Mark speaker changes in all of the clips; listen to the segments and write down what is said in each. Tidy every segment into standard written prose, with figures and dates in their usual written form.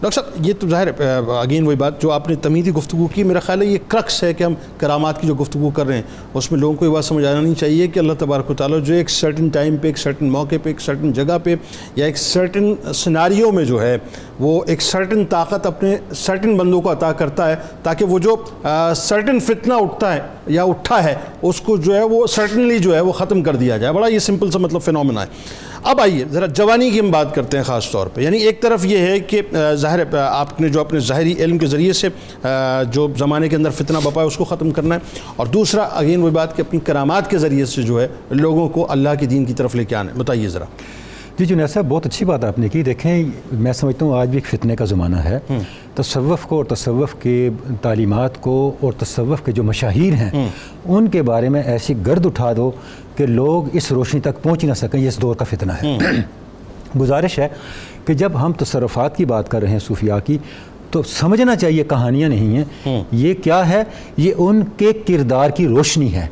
Speaker 1: Doctor صاحب یہ تو ظاہر ہے اگین وہی بات جو آپ نے تمہیدی گفتگو کی، میرا خیال ہے یہ کرکس ہے کہ ہم کرامات کی جو گفتگو کر رہے ہیں اس میں لوگوں کو یہ بات سمجھ آنا نہیں چاہیے کہ اللہ تبارک و تعالیٰ جو ایک سرٹن ٹائم پہ، ایک سرٹن موقع پہ، ایک سرٹن جگہ پہ یا ایک سرٹن سیناریو میں جو ہے وہ ایک سرٹن طاقت اپنے سرٹن بندوں کو عطا کرتا ہے تاکہ وہ جو سرٹن فتنہ اٹھتا ہے یا اٹھا ہے اس کو جو ہے وہ سرٹنلی جو ہے وہ ختم کر دیا جائے. بڑا یہ سمپل سا مطلب فینومینا ہے. اب آئیے ذرا جوانی کی ہم بات کرتے ہیں خاص طور پہ. یعنی ایک طرف یہ ہے کہ ظاہر ہے آپ نے جو اپنے ظاہری علم کے ذریعے سے جو زمانے کے اندر فتنہ بپا ہے اس کو ختم کرنا ہے، اور دوسرا اگین وہی بات کہ اپنی کرامات کے ذریعے سے جو ہے لوگوں کو اللہ کے دین کی طرف لے کے آنا ہے. بتائیے ذرا.
Speaker 2: جی جنید صاحب بہت اچھی بات آپ نے کی. دیکھیں میں سمجھتا ہوں آج بھی ایک فتنے کا زمانہ ہے. تصوف کو اور تصوف کے تعلیمات کو اور تصوف کے جو مشاہیر ہیں ان کے بارے میں ایسی گرد اٹھا دو کہ لوگ اس روشنی تک پہنچ ہی نہ سکیں. یہ اس دور کا فتنہ ہے. گزارش ہے کہ جب ہم تصرفات کی بات کر رہے ہیں صوفیاء کی تو سمجھنا چاہیے کہانیاں نہیں ہیں. یہ کیا ہے؟ یہ ان کے کردار کی روشنی ہے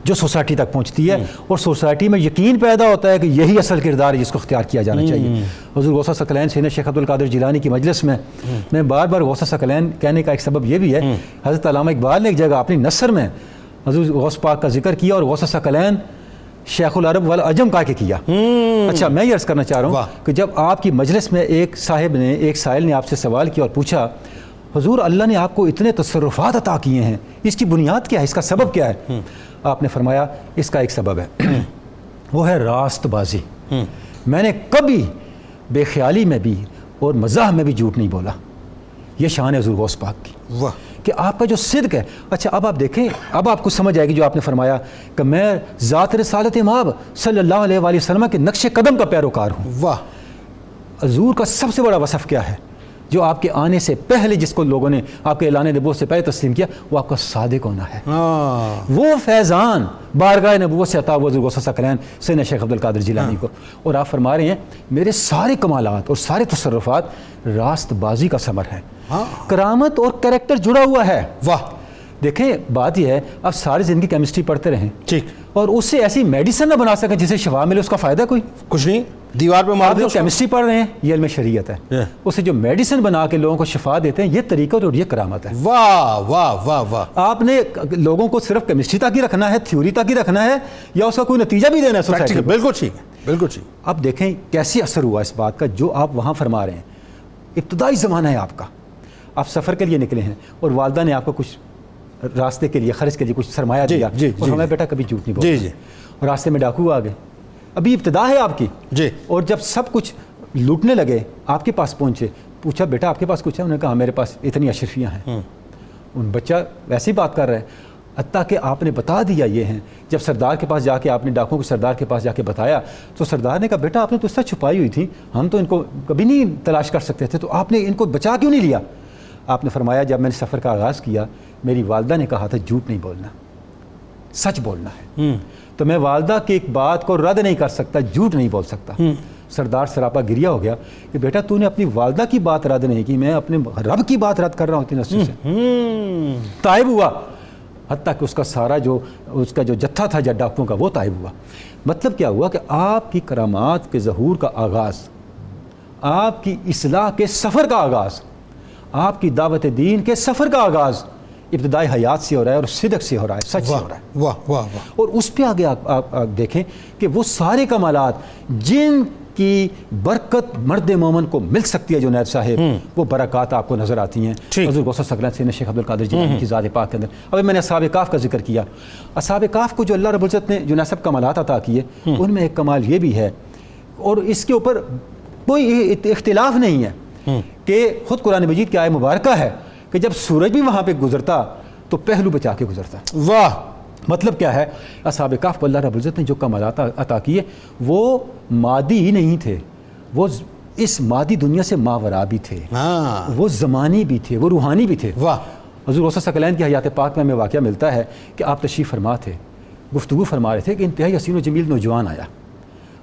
Speaker 2: جو سوسائٹی تک پہنچتی ہے، اور سوسائٹی میں یقین پیدا ہوتا ہے کہ یہی اصل کردار ہے جس کو اختیار کیا جانا چاہیے. حضور غوث ثقلین سیدنا شیخ عبد القادر جیلانی کی مجلس میں بار بار غوث ثقلین کہنے کا ایک سبب یہ بھی ہے. حضرت علامہ اقبال نے ایک جگہ اپنی نثر میں حضور غوث پاک کا ذکر کیا اور غوث ثقلین شیخ العرب والعجم کہا کہ کیا. اچھا میں یہ عرض کرنا چاہ رہا ہوں کہ جب آپ کی مجلس میں ایک صاحب نے، ایک سائل نے آپ سے سوال کیا اور پوچھا حضور اللہ نے آپ کو اتنے تصرفات عطا کیے ہیں، اس کی بنیاد کیا ہے، اس کا سبب کیا ہے؟ آپ نے فرمایا اس کا ایک سبب ہے، وہ ہے راست بازی. میں نے کبھی بے خیالی میں بھی اور مزاح میں بھی جھوٹ نہیں بولا. یہ شان ہے حضور غوث پاک کی کہ آپ کا جو صدق ہے. اچھا اب آپ دیکھیں، اب آپ کو سمجھ آئے گی جو آپ نے فرمایا کہ میں ذات رسالت مآب صلی اللہ علیہ وآلہ وسلم کے نقش قدم کا پیروکار ہوں. واہ. حضور کا سب سے بڑا وصف کیا ہے جو آپ کے آنے سے پہلے جس کو لوگوں نے آپ کے اعلان نبوت سے پہلے تسلیم کیا؟ وہ آپ کا صادق ہونا ہے. وہ فیضان بارگاہ نبوت سے عطا ہوا حضور غوث ثقلین سیدنا شیخ عبد القادر جیلانی کو. اور آپ فرما رہے ہیں میرے سارے کمالات اور سارے تصرفات راست بازی کا ثمر ہے. کرامت اور کریکٹر جڑا ہوا ہے. واہ. دیکھیں بات یہ ہے اب ساری زندگی کیمسٹری پڑھتے رہیں ٹھیک اور اس سے ایسی میڈیسن نہ بنا سکیں جسے شفا ملے، اس کا فائدہ کوئی کچھ نہیں. دیوار پہ مار دیں. کیمسٹری پڑھ رہے ہیں یہ علم شریعت ہے، اسے جو میڈیسن بنا کے لوگوں کو شفا دیتے ہیں یہ طریقہ اور یہ کرامت ہے. واہ واہ واہ واہ. آپ نے لوگوں کو صرف کیمسٹری تک ہی رکھنا ہے، تھیوری تک ہی رکھنا ہے، یا اس کا کوئی نتیجہ بھی دینا ہے سوسائٹی کو؟ بالکل ٹھیک ہے، بالکل ٹھیک. اب دیکھیں کیسے اثر ہوا اس بات کا جو آپ وہاں فرما رہے ہیں. ابتدائی زمانہ ہے آپ کا، آپ سفر کے لیے نکلے ہیں اور والدہ نے آپ کو کچھ راستے کے لیے خرچ کے لیے کچھ سرمایہ دیا اور ہمیں بیٹا کبھی جھوٹ نہیں بولنا. اور راستے میں ڈاکو آ گئے، ابھی ابتدا ہے آپ کی اور جب سب کچھ لوٹنے لگے آپ کے پاس پہنچے، پوچھا بیٹا آپ کے پاس کچھ ہے؟ انہوں نے کہا میرے پاس اتنی اشرفیاں ہیں. ان بچہ ویسے ہی بات کر رہے ہیں حتیٰ کہ آپ نے بتا دیا یہ ہیں. جب سردار کے پاس جا کے آپ نے ڈاکوں کو سردار کے پاس جا کے بتایا تو سردار نے کہا بیٹا آپ نے تو اس طرح چھپائی ہوئی تھی، ہم تو ان کو کبھی نہیں تلاش کر سکتے تھے، تو آپ نے ان کو بچا کیوں نہیں لیا؟ آپ نے فرمایا جب میں نے سفر کا آغاز کیا میری والدہ نے کہا تھا جھوٹ نہیں بولنا، سچ بولنا ہے. تو میں والدہ کی ایک بات کو رد نہیں کر سکتا، جھوٹ نہیں بول سکتا. سردار سراپا گریا ہو گیا کہ بیٹا تو نے اپنی والدہ کی بات رد نہیں کی، میں اپنے رب کی بات رد کر رہا ہوں اتنی نصیحت سے. تائب ہوا، حتیٰ کہ اس کا سارا جو اس کا جو جتھا تھا ڈاکوؤں کا وہ تائب ہوا. مطلب کیا ہوا کہ آپ کی کرامات کے ظہور کا آغاز، آپ کی اصلاح کے سفر کا آغاز، آپ کی دعوت دین کے سفر کا آغاز ابتدائی حیات سے ہو رہا ہے اور صدق سے ہو رہا ہے، سچ سے ہو رہا ہے. واہ واہ واہ. اور اس پہ آگے آپ دیکھیں کہ وہ سارے کمالات جن کی برکت مرد مومن کو مل سکتی ہے جنید صاحب، وہ برکات آپ کو نظر آتی ہیں حضور غوث ثقلین سیدنا شیخ عبد القادر جیلانی کی ذات پاک کے اندر. ابھی میں نے اصحاب کہف کا ذکر کیا. اصحاب کہف کو جو اللہ رب العزت نے جنید صاحب کمالات عطا کیے ان میں ایک کمال یہ بھی ہے اور اس کے اوپر کوئی اختلاف نہیں ہے کہ خود قرآن مجید کی آیت مبارکہ ہے کہ جب سورج بھی وہاں پہ گزرتا تو پہلو بچا کے گزرتا. واہ. مطلب کیا ہے؟ اصحاب کہف پر اللہ رب العزت نے جو کمالات عطا کیے وہ مادی ہی نہیں تھے، وہ اس مادی دنیا سے ماورا بھی تھے، وہ زمانی بھی تھے، وہ روحانی بھی تھے. واہ. حضور غوث ثقلین کی حیات پاک میں ہمیں واقعہ ملتا ہے کہ آپ تشریف فرما تھے، گفتگو فرما رہے تھے کہ انتہائی حسین و جمیل نوجوان آیا،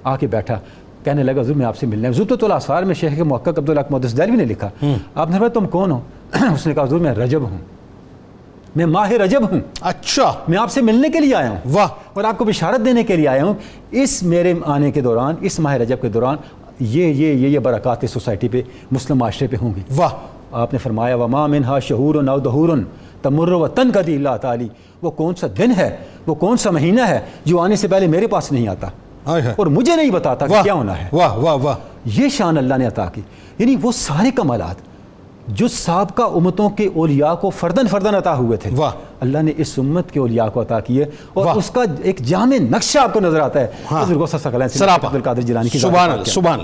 Speaker 2: آ کے بیٹھا، کہنے لگا حضور میں آپ سے ملنا ہے. زبدۃ الاسرار میں شیخ محقق عبدالحق محدث دہلوی نے لکھا. آپ نے فرمایا تم کون ہو؟ اس نے کہا حضور میں رجب ہوں، میں ماہ رجب ہوں. اچھا. میں آپ سے ملنے کے لیے آیا ہوں. واہ. اور آپ کو بشارت دینے کے لیے آیا ہوں اس میرے آنے کے دوران، اس ماہ رجب کے دوران یہ برکات سوسائٹی پہ، مسلم معاشرے پہ ہوں گی۔
Speaker 1: واہ،
Speaker 2: آپ نے فرمایا وما منہا شہور او دہور تمر و تنقضی اللہ تعالی، وہ کون سا دن ہے، وہ کون سا مہینہ ہے جو آنے سے پہلے میرے پاس نہیں آتا اور مجھے نہیں بتاتا کہ کیا ہونا ہے۔
Speaker 1: واہ واہ واہ،
Speaker 2: یہ شان اللہ نے عطا کی، یعنی وہ سارے کمالات جو سابقہ امتوں کے اولیاء کو فردن فردن عطا ہوئے تھے،
Speaker 1: واہ،
Speaker 2: اللہ نے اس امت کے اولیاء کو عطا کیے، اور
Speaker 1: واہ،
Speaker 2: اس کا ایک جامع نقشہ آپ کو نظر آتا ہے
Speaker 1: ہاں،
Speaker 2: حضرت غوث ثقلین
Speaker 1: سراپا،
Speaker 2: عبد القادر جیلانی کی ذات
Speaker 1: سبحان
Speaker 2: پاک
Speaker 1: اللہ،
Speaker 2: کے
Speaker 1: سبحان اللہ۔